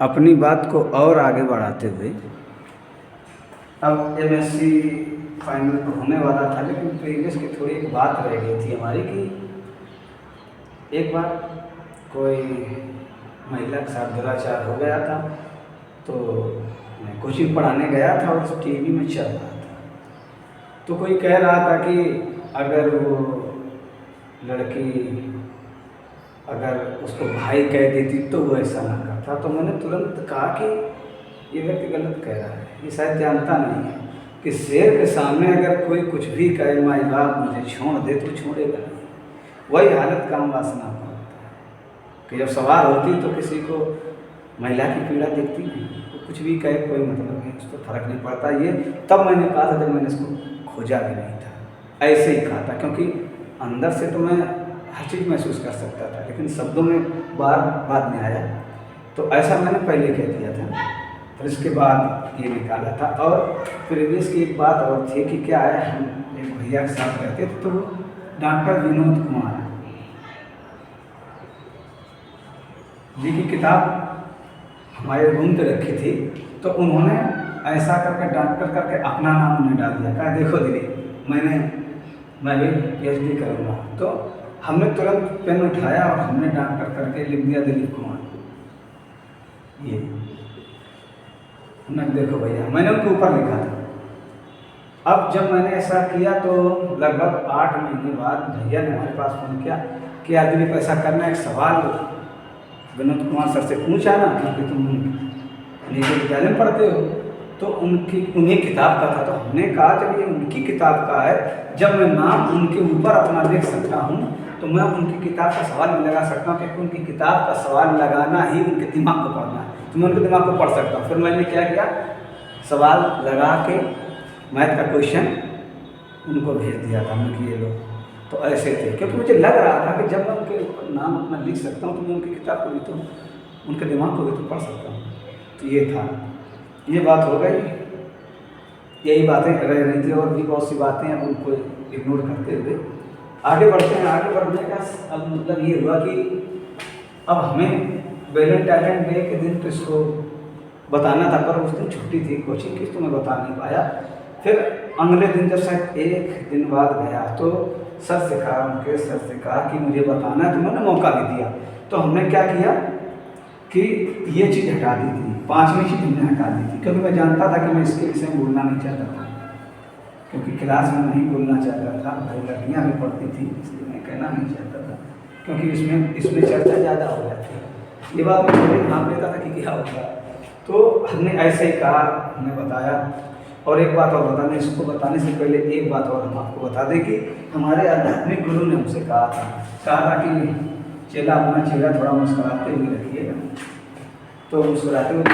अपनी बात को और आगे बढ़ाते हुए अब एमएससी फाइनल तो होने वाला था, लेकिन प्रीवियस की थोड़ी एक बात रह गई थी हमारी कि एक बार कोई महिला के साथ दुराचार हो गया था। तो मैं कोचिंग पढ़ाने गया था और उस टीवी में चल रहा था, तो कोई कह रहा था कि अगर वो लड़की अगर उसको भाई कह देती तो वो ऐसा ना करता। तो मैंने तुरंत कहा कि ये व्यक्ति गलत कह रहा है, ये शायद जानता नहीं है कि शेर के सामने अगर कोई कुछ भी कहे, माई बाप मुझे छोड़ दे, तो छोड़ेगा नहीं। वही हालत काम वासना का होता है कि जब सवार होती तो किसी को महिला की पीड़ा दिखती नहीं, तो कुछ भी कहे कोई मतलब नहीं, उसको फर्क नहीं पड़ता। ये तब मैंने कहा था जब मैंने इसको खोजा भी नहीं था, ऐसे ही कहा था, क्योंकि अंदर से तो मैं हर चीज़ महसूस कर सकता था, लेकिन शब्दों में बार बाद में आया। तो ऐसा मैंने पहले कह दिया था, फिर इसके बाद ये निकाला था। और प्रीवियस की एक बात और थी कि क्या है, हम एक भैया के साथ रहते थे, तो डॉक्टर विनोद कुमार जी की किताब हमारे रूम पे रखी थी। तो उन्होंने ऐसा करके डॉक्टर करके अपना नाम उन्हें डाल दिया, कहा देखो दीदी मैं भी पीएचडी करूँगा। तो हमने तुरंत पेन उठाया और हमने डॉक्टर करके लिख दिया दिलीप कुमार। ये हमने देखो भैया, मैंने उनके ऊपर लिखा था। अब जब मैंने ऐसा किया तो लगभग 8 महीने बाद भैया ने हमारे पास फोन किया कि यार दिलीप ऐसा करना, एक सवाल विनोद कुमार सर से पूछा ना, क्योंकि तुम निजी विद्यालय में पढ़ते हो, तो उन्हीं किताब का था। तो हमने कहा जब ये उनकी किताब का है, जब मैं नाम उनके ऊपर अपना लिख सकता हूँ, तो मैं उनकी किताब का सवाल भी लगा सकता हूँ, क्योंकि उनकी किताब का सवाल लगाना ही उनके दिमाग को पढ़ना है, तो मैं उनके दिमाग को पढ़ सकता हूँ। फिर मैंने क्या किया, सवाल लगा के मैथ का क्वेश्चन उनको भेज दिया था, उनकी ये लोग तो ऐसे थे, क्योंकि मुझे लग रहा था कि जब मैं उनके नाम अपना लिख सकता हूँ, तो मैं उनकी किताब को भी तो उनके दिमाग को भी तो पढ़ सकता हूँ। तो ये था, ये बात हो गई, यही बातें रह रही थी, और भी बहुत सी बातें अब उनको इग्नोर करते हुए आगे बढ़ते हैं। आगे बढ़ने का अब मतलब ये हुआ कि अब हमें वैलेंटाइन डे के दिन तो इसको बताना था, पर उस दिन छुट्टी थी कोचिंग की, तो मैं बता नहीं पाया। फिर अगले दिन जब शायद 1 दिन बाद गया, तो सर से कहा, उनके सर से कहा कि मुझे बताना है, तो उन्होंने मौका भी दिया। तो हमने क्या किया कि ये चीज़ हटा दी थी, 5वीं चीज़ हमने हटा दी थी, क्योंकि मैं जानता था कि मैं इसके विषय में बोलना नहीं चाहता था, क्योंकि क्लास में नहीं बोलना चाहता था, वो लड़कियाँ भी पढ़ती थी, इसलिए मैं कहना नहीं चाहता था, क्योंकि इसमें चर्चा ज़्यादा हो जाती है। ये बात मैं पहले भाप लेता था कि क्या होगा। तो हमने ऐसे ही कहा, हमने बताया। और एक बात और बताने, इसको बताने से पहले एक बात और हम आपको बता दें कि हमारे आध्यात्मिक गुरु ने हमसे कहा था कि चेला अपना चेहरा थोड़ा मुस्कुराते हुए रखिएगा। तो मुस्कुराते हुए,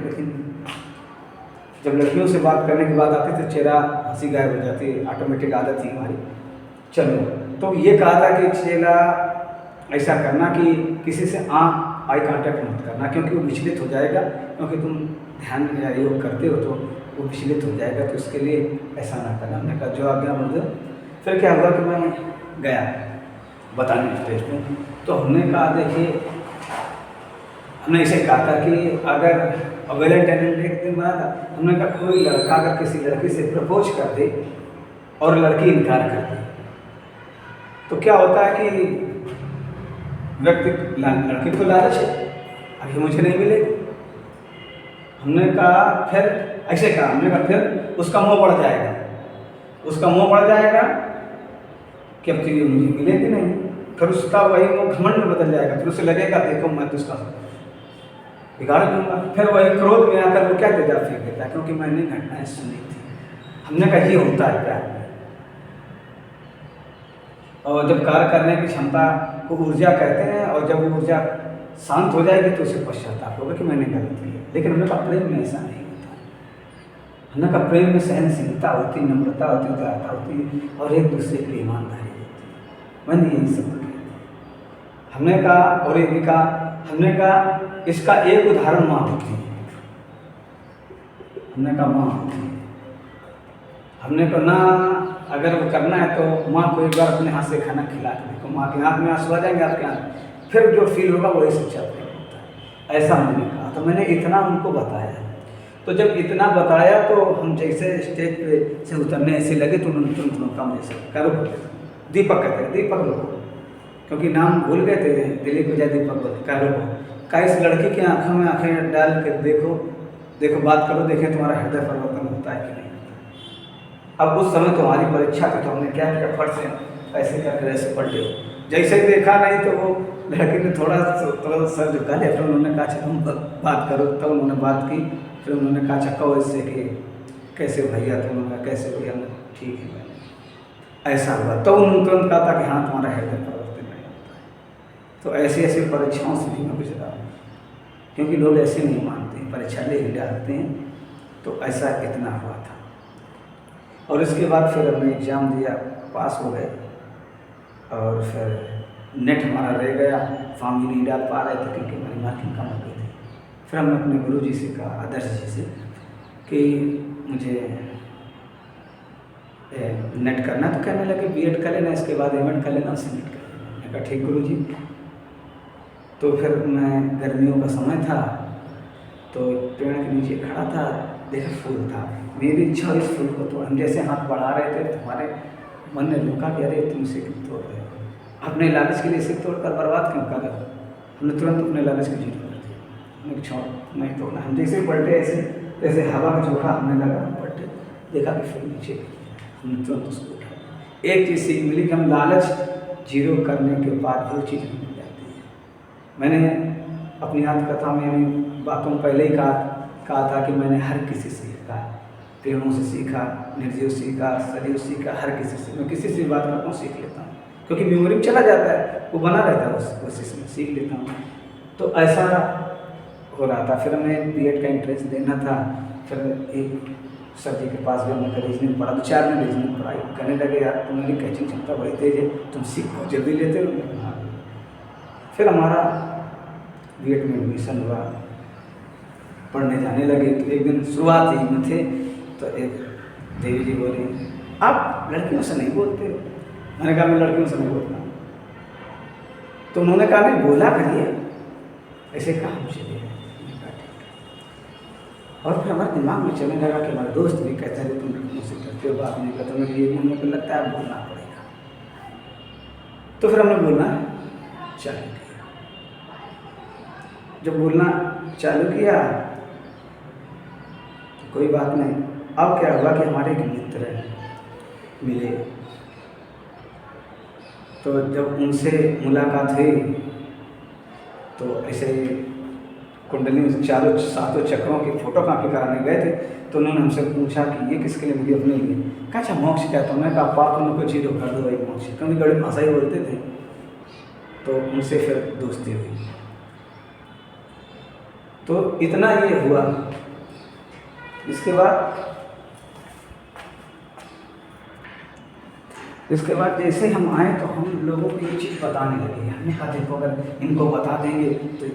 लेकिन जब लड़कियों से बात करने की बात आती तो चेहरा हंसी गायब हो जाती, ऑटोमेटिक आदत थी हमारी। चलो, तो ये कहा था कि चेला ऐसा करना कि किसी से आई कांटेक्ट मत करना, क्योंकि वो विचलित हो जाएगा, क्योंकि तुम ध्यान या योग करते हो तो वो विचलित हो जाएगा, तो इसके लिए ऐसा ना करना। हमने कहा जो आज्ञा मुझे। फिर क्या हुआ कि मैं गया बताने स्टेज पर, तो हमने कहा देखिए, हमने इसे कहा था कि अगर वैलेंटाइन डे के दिन बना था, हमने कहा कोई लड़का अगर किसी लड़की से प्रपोज कर दे और लड़की इनकार कर दे, तो क्या होता है कि व्यक्ति लड़की को लालच है, अभी मुझे नहीं मिलेगी। हमने कहा फिर ऐसे कहा, हमने कहा फिर उसका मोह बढ़ जाएगा, उसका मोह बढ़ जाएगा कि अब तो ये मुझे मिलेगी नहीं, फिर उसका वही वो घमंड में बदल जाएगा, फिर उसे लगेगा देखो मैं तो उसका बिगाड़ दूंगा, फिर वही क्रोध में आकर वो क्या तेजाब फेंक देता है, क्योंकि मैंने घटनाएं सुनी थी। हमने कहा ये होता है प्यार में, और जब कार्य करने की क्षमता को ऊर्जा कहते हैं, और जब वो ऊर्जा शांत हो जाएगी तो उसे पश्चाताप होगा कि मैंने गलती है। लेकिन हमने कहा प्रेम में ऐसा नहीं होता, हमने कहा प्रेम में सहनशीलता होती, नम्रता होती, उदारता होती, और एक दूसरे की ईमानदारी होती। मैंने यही सब किया। हमने कहा, और ये भी कहा, हमने कहा इसका एक उदाहरण माँ होती है। हमने कहा माँ होती है, हमने कहा ना अगर वो करना है तो माँ को एक बार अपने हाथ से खाना खिला के देखो, माँ के हाथ में आंसू आ जाएंगे आपके हाथ, फिर जो फील होगा वही सच्चा प्रेम होता है। ऐसा मैंने कहा। तो मैंने इतना उनको बताया। तो जब इतना बताया तो हम जैसे स्टेज पे से उतरने ऐसे लगे तो उन्होंने तुरंत रोका मुझे से करो, दीपक कहते हैं, दीपक रुको, क्योंकि नाम भूल गए थे, दिलीप विजय दीपक बोलते, कह रुको, का इस लड़की की आंखों में आंखें डाल के देखो, देखो बात करो, देखें तुम्हारा हृदय परिवर्तन होता है कि नहीं। अब उस समय तुम्हारी परीक्षा थी, तो हमने क्या किया, फट से ऐसे करके ऐसे पलटे, जैसे ही देखा नहीं तो वो लड़के ने थोड़ा सर झुका लिया। फिर उन्होंने कहा तुम बात करो, तब उन्होंने बात की। फिर उन्होंने कहा अच्छा कहो इससे कि कैसे भैया, तो उन्होंने कहा कैसे भैया, ठीक है मैंने ऐसा हुआ। तो उन्होंने तुरंत कहा था कि हाँ तुम्हारा हृदय परिवर्तन नहीं होता है। तो ऐसी ऐसी परीक्षाओं से भी मैं गुजरा हूँ, क्योंकि लोग ऐसे नहीं मानते हैं, परीक्षा ले ही डालते हैं। तो ऐसा इतना हुआ था। और इसके बाद फिर हमने एग्ज़ाम दिया, पास हो गए। और फिर नेट हमारा रह गया, फॉर्म ही नहीं डाल पा रहे थे क्योंकि हमारी मार्किंग कम हो गई थी। फिर हमने अपने गुरु जी से कहा, आदर्श जी से, कि मुझे नेट करना। तो कहने लगे बीएड कर लेना, इसके बाद एमएड कर लेना, उससे नेट कर लेना। मैंने कहा ठीक गुरु जी। तो फिर मैं गर्मियों का समय था, तो पेड़ के नीचे खड़ा था, देखा फूल था, मेरी इच्छा इस फूल को तोड़। हम जैसे हाथ बढ़ा रहे थे तो हमारे मन ने रोका कि अरे तुम इसे क्यों तोड़ रहे हो, अपने लालच के लिए इसे तोड़कर बर्बाद क्यों कर रहे हो। हमने तुरंत अपने लालच को जीरो कर दिया, हमने छोड़ नहीं तोड़ना। हम जैसे पलटे ऐसे जैसे हवा का झोंका हमने लगा, हम पलटे, देखा कि फूल नीचे, हमने तुरंत उसको उठाया। एक चीज़ सीख मिली कि हम लालच जीरो करने के बाद वो चीज़ मिल जाती है। मैंने अपनी आत्मकथा में यानी बातों में पहले ही कहा था कि मैंने हर किसी से सीखा, पेड़ों से सीखा, निर्जीव सीखा, सजीव सीखा, हर किसी से। मैं किसी से बात करता हूँ सीख लेता हूँ, क्योंकि मेमोरी में चला जाता है, वो बना रहता है, उस कोशिश में सीख लेता हूँ। तो ऐसा हो रहा था। फिर हमें बीएड का एंट्रेंस देना था। फिर एक सर जी के पास गए, मैं रीजनिंग पढ़ा, 2-4 दिन रीजनिंग पढ़ाई। कहने लगे यार तुम्हारी कैचिंग क्षमता बड़ी तेज है, तुम सीख बहुत जल्दी लेते हो। फिर हमारा बीएड में एडमिशन हुआ, पढ़ने जाने लगे। तो एक दिन शुरुआत ही में थे, तो एक देवी जी बोली आप लड़कियों से नहीं बोलते हो। मैंने कहा मैं लड़कियों से नहीं बोलता। तो उन्होंne कहा नहीं बोला करिए, ऐसे कहा मुझे। मैंने कहा ठीक है। और फिर हमारे दिमाग में चलने लगा कि हमारे दोस्त भी कहते हैं तुम लड़कियों से करते हो, बात नहीं करते। मुझे ये मन में लगता है बोलना पड़ेगा। तो फिर हमने बोलना चालू किया। जब बोलना चालू किया तो कोई बात नहीं। अब क्या हुआ कि हमारे एक मित्र मिले, तो जब उनसे मुलाकात हुई तो ऐसे कुंडली में चारों सातों चक्रों की फोटो कॉपी कराने गए थे। तो उन्होंने हमसे पूछा कि ये किसके लिए, मुझे अपने लिए। कहा अच्छा मोक्ष क्या। तो मैं कहा पाप उन्होंने कोई चीज़ कर दो भाई मोक्ष, क्योंकि बड़ी भाषा ही बोलते थे। तो उनसे फिर दोस्ती हुई। तो इतना ये हुआ। इसके बाद जैसे हम आए तो हम लोगों को ये चीज़ बताने लगे। हमने कहा देखो अगर इनको बता देंगे तो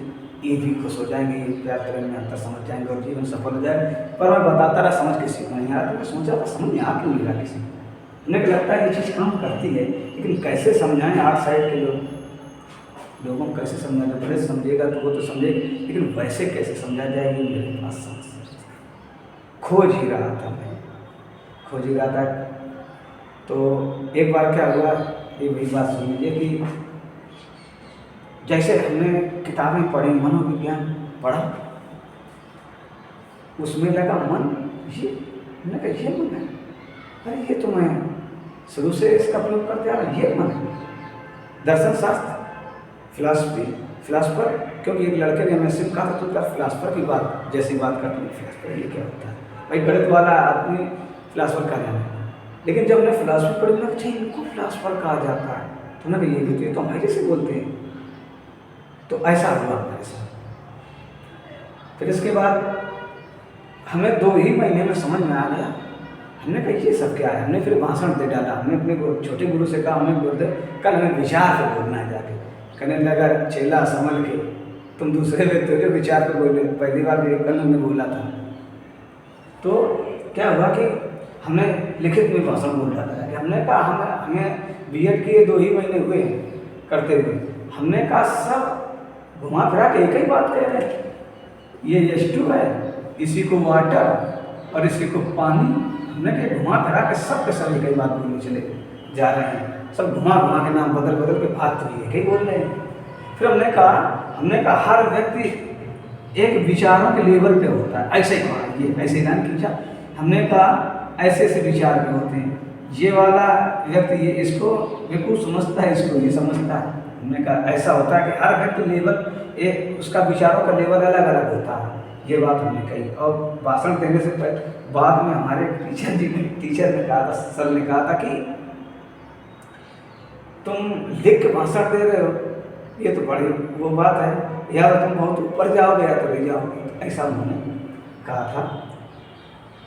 ये भी खुश हो जाएंगे, ये प्यार करेंगे, अंतर समझ जाएंगे और जीवन सफल हो जाए। पर मैं बताता रहा, समझ किसी को नहीं आया। तो मैं सोचा था समझ में आ क्यों नहीं रहा किसी को। मुझे लगता है ये चीज़ काम करती है, लेकिन कैसे समझाएं। 8 साइड के लोगों को कैसे समझाएं। बड़े समझेगा तो वो तो समझेगा, लेकिन वैसे कैसे समझा जाए ये मेरे पास समझ खोज ही रहा था। तो एक बार क्या हुआ, ये वही बात सुन लीजिए कि जैसे हमने किताबें पढ़ी, मनोविज्ञान पढ़ा, उसमें लगा मन ये, मैंने कहा ये मन है, अरे ये तो मैं शुरू से इसका प्रयोग करते आ रहा, ये मन है। दर्शन शास्त्र, फिलासफर, क्योंकि एक लड़के ने हमें सिर्फ कहा था तो क्या फिलासफर की बात जैसी बात करते हैं, फिलासफर ये क्या होता है भाई, गणित वाला आदमी फिलासफर का जाना है। लेकिन जब हमने फिलासफी पढ़ी ना, अच्छा इनको फिलासफर कहा जाता है, तो हमने कहा ये भी तो हम जैसे बोलते हैं। तो ऐसा हुआ हमारे साथ। फिर इसके बाद हमें 2 ही महीने में समझ में आ गया। हमने कहा ये सब क्या है। हमने फिर भाषण दे डाला। हमने अपने छोटे गुरु से कहा हमें गुरुदेव कल हमें विचार पे बोलना है जाके। कहने लगा चेला संभल के, तुम दूसरे व्यक्ति हो जो विचार पे बोले, पहली बार कल हमने बोला था। तो क्या हुआ कि हमने लिखित में भाषण बोल डाला है। हमने कहा हमें बीएड किए 2 ही महीने हुए करते हुए। हमने कहा सब घुमा फिरा के एक ही बात कह रहे हैं, ये H2 है, इसी को वाटर और इसी को पानी। हमने कहा घुमा फिरा के सब के सब एक ही बात बोलने चले जा रहे हैं, सब घुमा घुमा के नाम बदल बदल के बात तो एक ही बोल रहे हैं। फिर हमने कहा हर व्यक्ति एक विचारों के लेवल पे होता है, ऐसे ही कहा, ये ऐसे गान खींचा। हमने कहा ऐसे ऐसे विचार के होते हैं, ये वाला व्यक्ति ये इसको बेवकूफ़ समझता है, इसको ये समझता है। हमने कहा ऐसा होता है कि हर व्यक्ति लेवल एक उसका विचारों का लेवल अलग अलग होता है, ये बात हमने कही। और भाषण देने से बाद में हमारे टीचर ने कहा था, सर ने कहा था कि तुम लिख के भाषण दे रहे हो, ये तो बड़ी वो बात है, या तो तुम बहुत ऊपर जाओगे या तो रह जाओगे, ऐसा उन्होंने कहा था।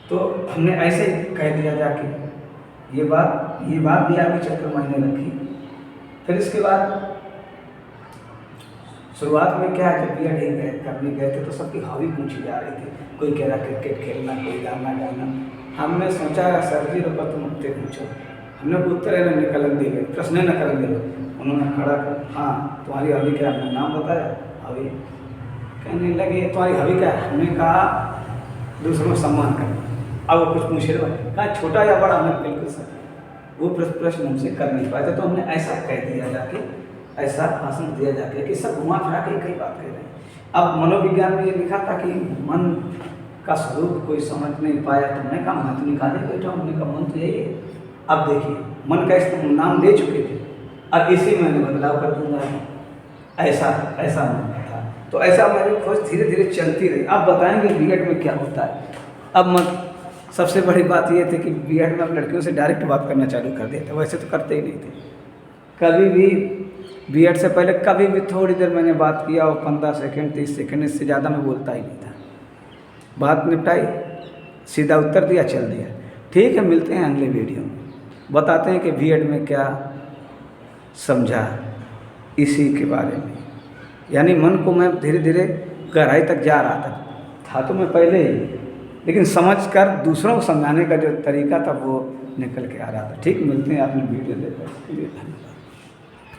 तो हमने ऐसे ही कह दिया जाके, ये बात भी आगे चक्कर मायने रखी। फिर इसके बाद शुरुआत में क्या है, जब B.Ed करने गए थे तो सबकी हॉबी पूछी जा रही थी, कोई कह रहा क्रिकेट खेलना, कोई गाना गाना। हमने सोचा सर जी रुपये तुम उत्ते पूछो, हमने उत्तर निकलन दिए, प्रश्न न कर दिए। उन्होंने खड़ा कर, हाँ तुम्हारी हॉबी क्या है, हमने नाम बताया, हॉबी कहने लगे तुम्हारी हॉबी क्या है। हमने कहा दूसरों को सम्मान करना। अब वो कुछ पूछे कहा छोटा या बड़ा, हमने बिल्कुल सर वो प्रश्न हमसे कर नहीं पाए थे। तो हमने ऐसा कह दिया जाके, ऐसा भाषण दिया जाके कि सब घुमा फिरा के कई बात कह रहे हैं। अब मनोविज्ञान में ये लिखा था कि मन का स्वरूप कोई समझ नहीं पाया, तो हमने कहा मैं तो निकाले बैठा हूँ। हमने कहा मन तो यही है। अब देखिए मन का इस नाम दे चुके थे, अब इसी में बदलाव कर दूंगा, ऐसा मन था। तो ऐसा मेरी खोज धीरे धीरे चलती रही। अब बताएंगे B.Ed में क्या होता है। अब सबसे बड़ी बात ये थी कि B.Ed में लड़कियों से डायरेक्ट बात करना चालू कर दिया था, वैसे तो करते ही नहीं थे। कभी भी B.Ed से पहले कभी भी थोड़ी देर मैंने बात किया और 15 सेकंड 30 सेकंड, इससे ज़्यादा मैं बोलता ही नहीं था। बात निपटाई, सीधा उत्तर दिया, चल दिया। ठीक है, मिलते हैं अगले वीडियो में, बताते हैं कि B.Ed में क्या समझा इसी के बारे में। यानी मन को मैं धीरे धीरे गहराई तक जा रहा था तो मैं पहले ही, लेकिन समझकर दूसरों को समझाने का जो तरीका था वो निकल के आ रहा था। ठीक, मिलते हैं, आपने वीडियो देखा इसके लिए धन्यवाद।